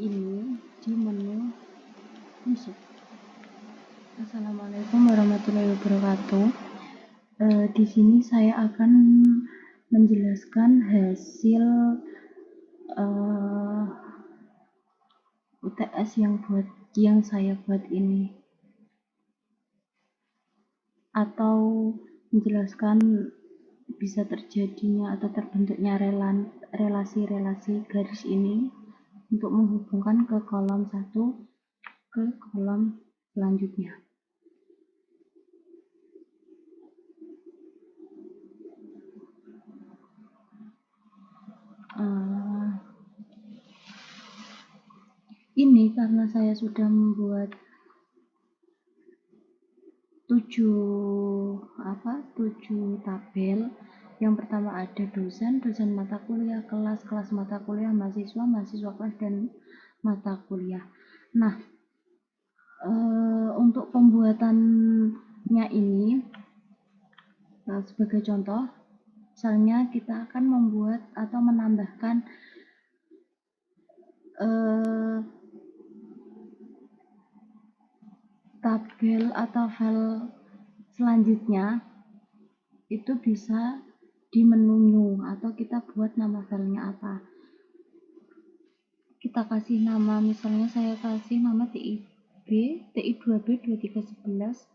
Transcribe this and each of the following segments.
ini di menu musik. Assalamualaikum warahmatullahi wabarakatuh. Di sini saya akan menjelaskan hasil UTS yang saya buat ini, atau menjelaskan bisa terjadinya atau terbentuknya relasi-relasi garis ini untuk menghubungkan ke kolom satu ke kolom selanjutnya. Ini karena saya sudah membuat 7 tabel. Yang pertama ada dosen mata kuliah, kelas mata kuliah, mahasiswa kelas, dan mata kuliah. Nah, untuk pembuatannya ini, sebagai contoh, misalnya kita akan membuat atau menambahkan tabel atau file selanjutnya, itu bisa di menu new, atau kita buat nama filenya apa. Kita kasih nama, misalnya saya kasih nama TI2B 2311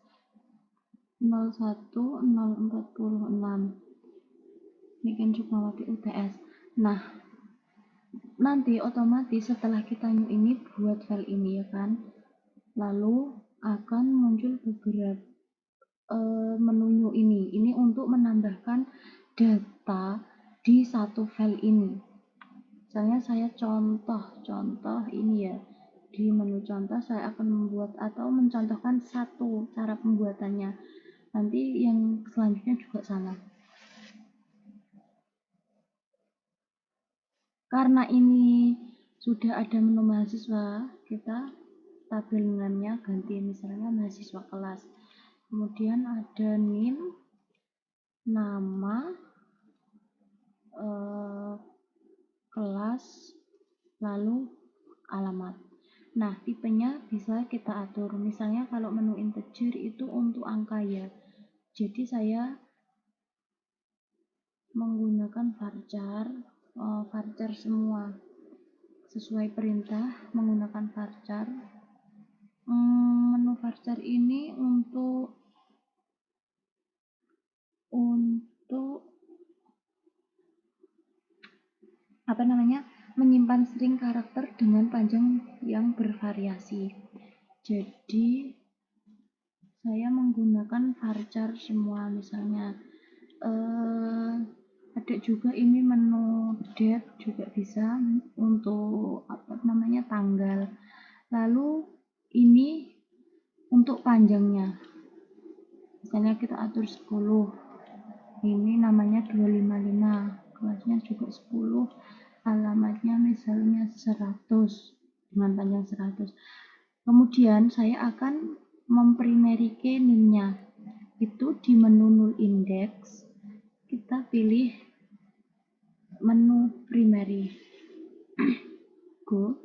01046. Ini kan Sukmawati UTS. Nah, nanti otomatis setelah kita new ini buat file ini, ya kan, lalu akan muncul beberapa menu new ini untuk menambahkan data di satu file ini. Misalnya saya contoh ini ya, di menu contoh saya akan membuat atau mencontohkan satu cara pembuatannya, nanti yang selanjutnya juga sama. Karena ini sudah ada menu mahasiswa, kita tabel namanya ganti misalnya mahasiswa kelas, kemudian ada NIM, nama, kelas, lalu alamat. Nah, tipenya bisa kita atur. Misalnya kalau menu integer itu untuk angka ya, jadi saya menggunakan varchar semua sesuai perintah, menggunakan varchar. Menu varchar ini untuk menyimpan string karakter dengan panjang yang bervariasi. Jadi saya menggunakan varchar semua. Misalnya ada juga ini menu date juga bisa untuk tanggal. Lalu ini untuk panjangnya, misalnya kita atur 10, ini namanya 255, kelasnya juga 10, alamatnya misalnya 100 dengan panjang 100. Kemudian saya akan memprimary key NIM-nya. Itu di menu null index kita pilih menu primary. Go.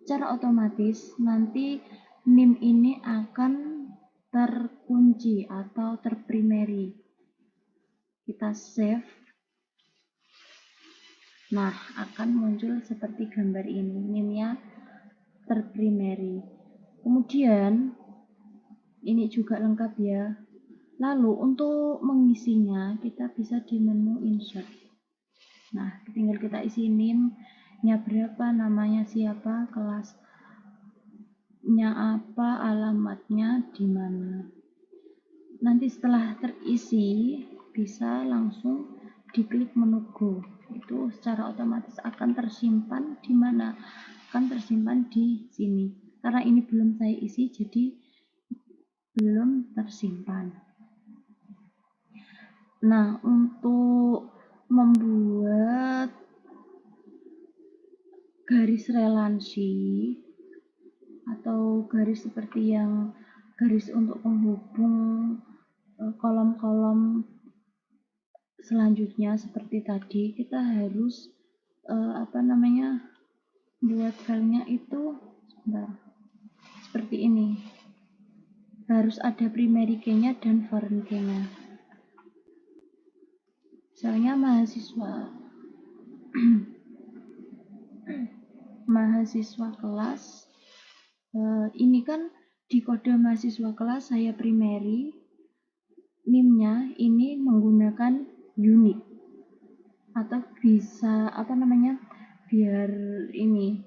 Secara otomatis nanti NIM ini akan terkunci atau terprimary. Kita save. Nah, akan muncul seperti gambar ini, NIM-nya terprimary. Kemudian ini juga lengkap ya. Lalu untuk mengisinya kita bisa di menu insert. Nah, tinggal kita isi NIM-nya berapa, namanya siapa, kelasnya apa, alamatnya di mana. Nanti setelah terisi bisa langsung diklik menu go. Itu secara otomatis akan tersimpan di mana? Akan tersimpan di sini. Karena ini belum saya isi, jadi belum tersimpan. Nah, untuk membuat garis relasi atau garis seperti yang garis untuk penghubung kolom-kolom selanjutnya seperti tadi, kita harus buat filenya itu seperti ini, harus ada primary key-nya dan foreign key-nya. Misalnya mahasiswa kelas, ini kan di kode mahasiswa kelas saya primary, NIM-nya ini menggunakan unit, atau bisa biar ini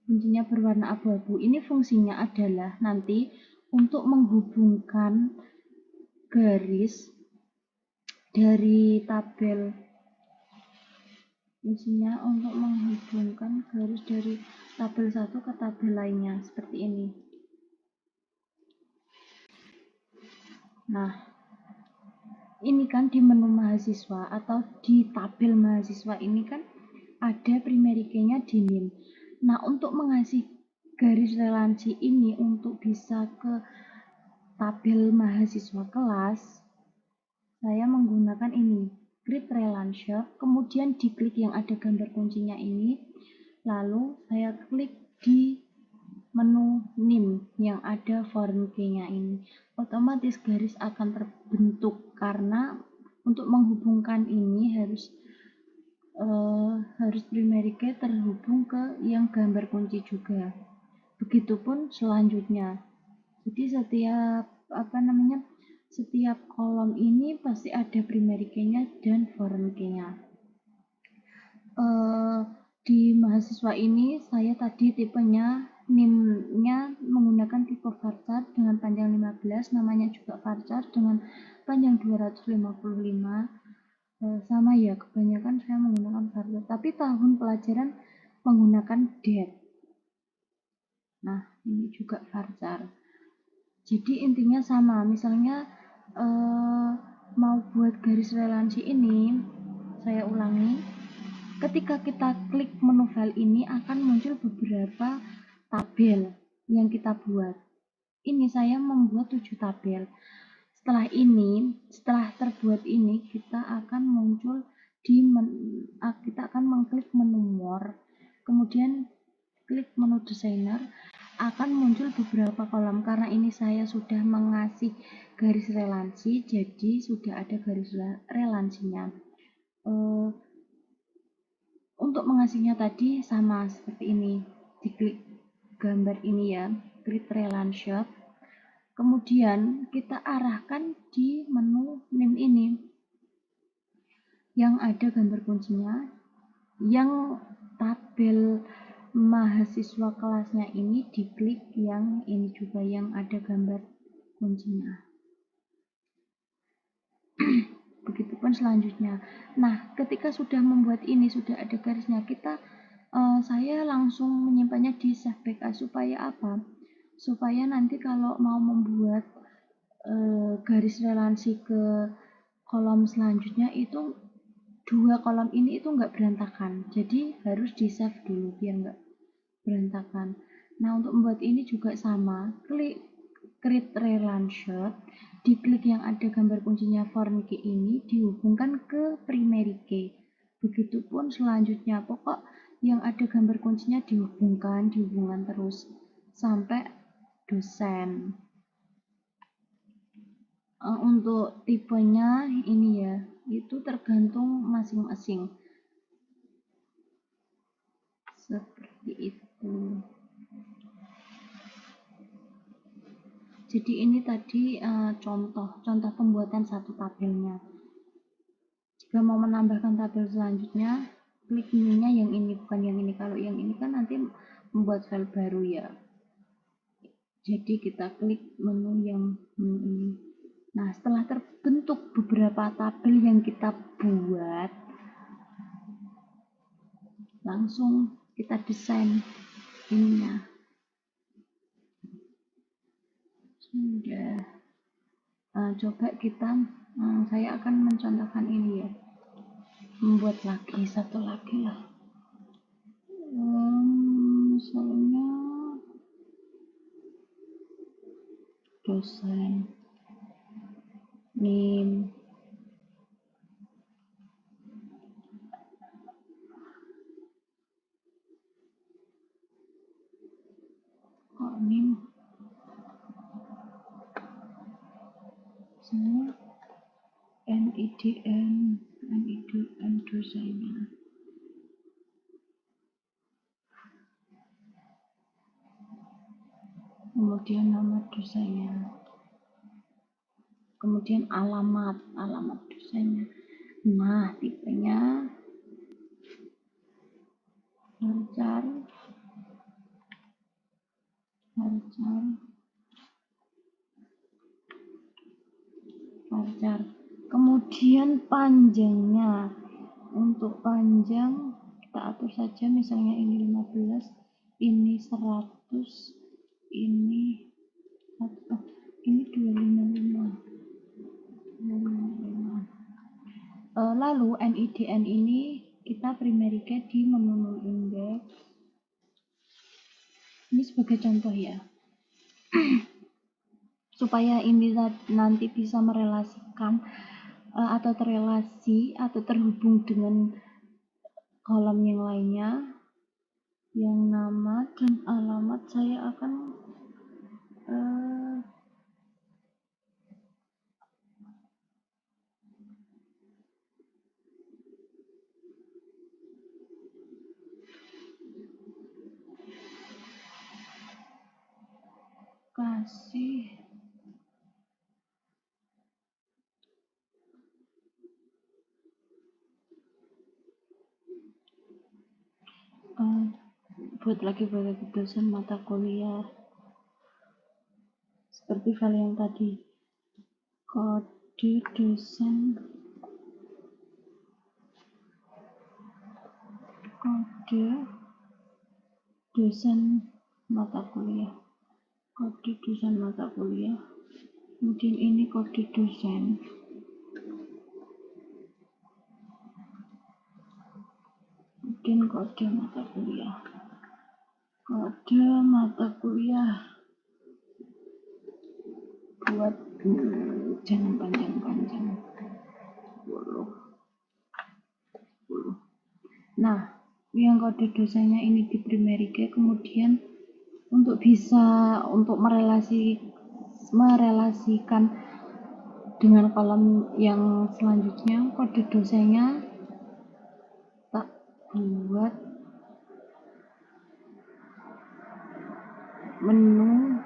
kuncinya berwarna abu-abu. Ini fungsinya adalah nanti untuk menghubungkan garis dari tabel, fungsinya untuk menghubungkan garis dari tabel satu ke tabel lainnya seperti ini. Nah, ini kan di menu mahasiswa atau di tabel mahasiswa ini kan ada primary key-nya di NIM. Nah, untuk mengasih garis relansi ini untuk bisa ke tabel mahasiswa kelas, saya menggunakan ini, create relationship, kemudian diklik yang ada gambar kuncinya ini, lalu saya klik di menu NIM yang ada foreign key-nya ini. Otomatis garis akan terbentuk karena untuk menghubungkan ini harus primary key terhubung ke yang gambar kunci juga. Begitupun selanjutnya. Jadi setiap kolom ini pasti ada primary key-nya dan foreign key-nya. Di mahasiswa ini saya tadi tipenya NIM-nya menggunakan tipe varchar dengan panjang 15, namanya juga varchar dengan panjang 255. Sama ya, kebanyakan saya menggunakan varchar, tapi tahun pelajaran menggunakan date. Nah, ini juga varchar. Jadi intinya sama, misalnya mau buat garis relansi ini, saya ulangi, ketika kita klik menu file ini akan muncul beberapa tabel yang kita buat. Ini saya membuat 7 tabel. Setelah terbuat ini, kita akan mengklik menu more, kemudian klik menu designer, akan muncul beberapa kolom. Karena ini saya sudah mengasih garis relansi, jadi sudah ada garis relansinya. Untuk mengasihnya tadi sama seperti ini, diklik gambar ini ya, create relationship, kemudian kita arahkan di menu NIM ini yang ada gambar kuncinya, yang tabel mahasiswa kelasnya ini diklik yang ini juga yang ada gambar kuncinya. Begitupun selanjutnya. Nah, ketika sudah membuat ini, sudah ada garisnya, saya langsung menyimpannya di save backup. Supaya apa? Supaya nanti kalau mau membuat garis relansi ke kolom selanjutnya itu dua kolom ini itu nggak berantakan. Jadi harus di save dulu biar nggak berantakan. Nah, untuk membuat ini juga sama, klik create relationship, diklik yang ada gambar kuncinya foreign key ini dihubungkan ke primary key. Begitupun selanjutnya, pokok yang ada gambar kuncinya dihubungkan terus sampai dosen. Untuk tipenya ini ya, itu tergantung masing-masing. Seperti itu. Jadi ini tadi contoh pembuatan satu tabelnya. Jika mau menambahkan tabel selanjutnya, klik menunya yang ini, bukan yang ini. Kalau yang ini kan nanti membuat file baru ya. Jadi kita klik menu yang ini. Nah, setelah terbentuk beberapa tabel yang kita buat, langsung kita desain ininya. Sudah. Coba saya akan mencontohkan ini ya. Membuat lagi satu lagi lah. Misalnya dosen NIM. nim misalnya NIDN dosanya, kemudian nama dosanya, kemudian alamat dosanya. Nah, tipenya varchar. Kemudian panjangnya, untuk panjang kita atur saja, misalnya ini 15, ini 100, ini 255. Lalu NIDN ini kita primary key di menu null index. Ini sebagai contoh ya, supaya ini nanti bisa merelasikan atau terrelasi atau terhubung dengan kolom yang lainnya. Yang nama dan alamat saya akan kasih buat lagi dosen mata kuliah seperti file yang tadi, kode dosen mata kuliah, kemudian ini kode dosen, kemudian kode mata kuliah buat jangan panjang-panjang, 10. Nah, yang kode dosennya ini di primary key, kemudian untuk merelasikan dengan kolom yang selanjutnya, kode dosennya tak buat menu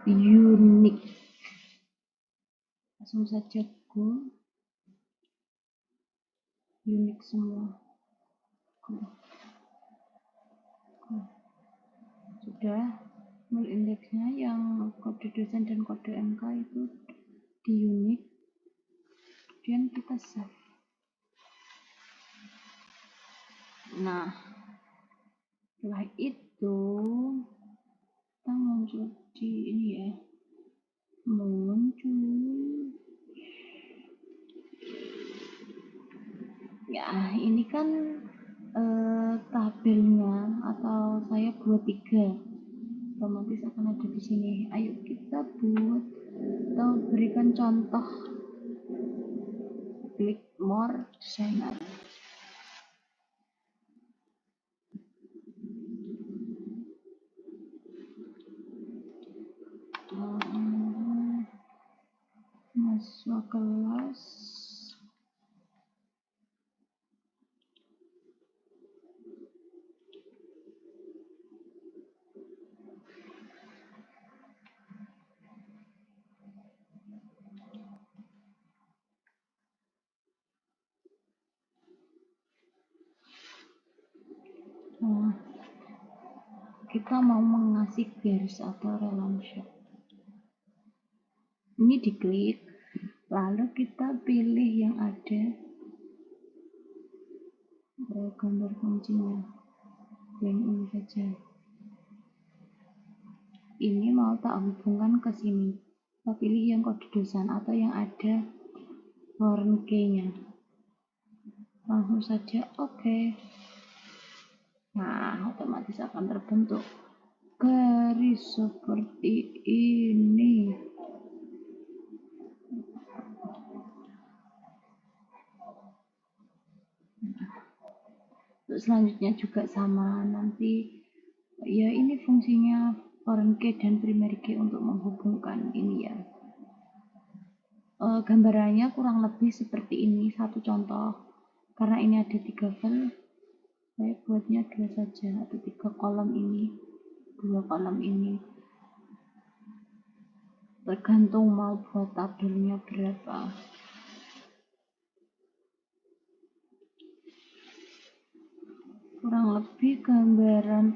unik, langsung saja go unik semua. Sudah, null indeksnya yang kode dosen dan kode MK itu di unik, kemudian kita save. Nah, setelah itu kita muncul di ini ya, ini kan tabelnya, atau saya buat 3, otomatis akan ada di sini. Ayo kita buat atau berikan contoh, klik more designer. Masuk kelas, kita mau mengasih garis atau relationship. Ini diklik, lalu kita pilih yang ada gambar kuncinya, yang ini saja. Ini mau tak hubungkan ke sini, kita pilih yang kode dosen atau yang ada foreign key-nya, langsung saja oke. Nah, otomatis akan terbentuk garis seperti ini. Untuk selanjutnya juga sama, nanti Ya, ini fungsinya foreign key dan primary key untuk menghubungkan ini ya. Gambarannya kurang lebih seperti ini, satu contoh. Karena ini ada 3 file, saya buatnya 2 saja, atau 3 kolom ini, 2 kolom ini. Tergantung mau buat tabelnya berapa. Kurang lebih gambaran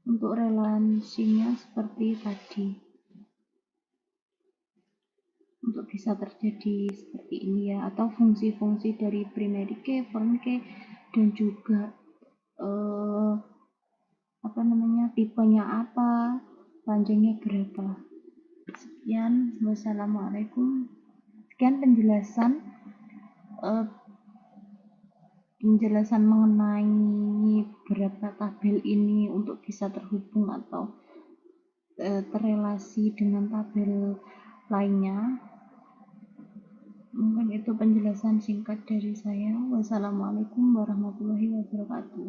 untuk relasinya seperti tadi. Untuk bisa terjadi seperti ini ya, atau fungsi-fungsi dari primary key, foreign key, dan juga tipenya apa, panjangnya berapa. Sekian, wassalamualaikum. Sekian penjelasan mengenai berapa tabel ini untuk bisa terhubung atau terrelasi dengan tabel lainnya. Mungkin itu penjelasan singkat dari saya. Wassalamualaikum warahmatullahi wabarakatuh.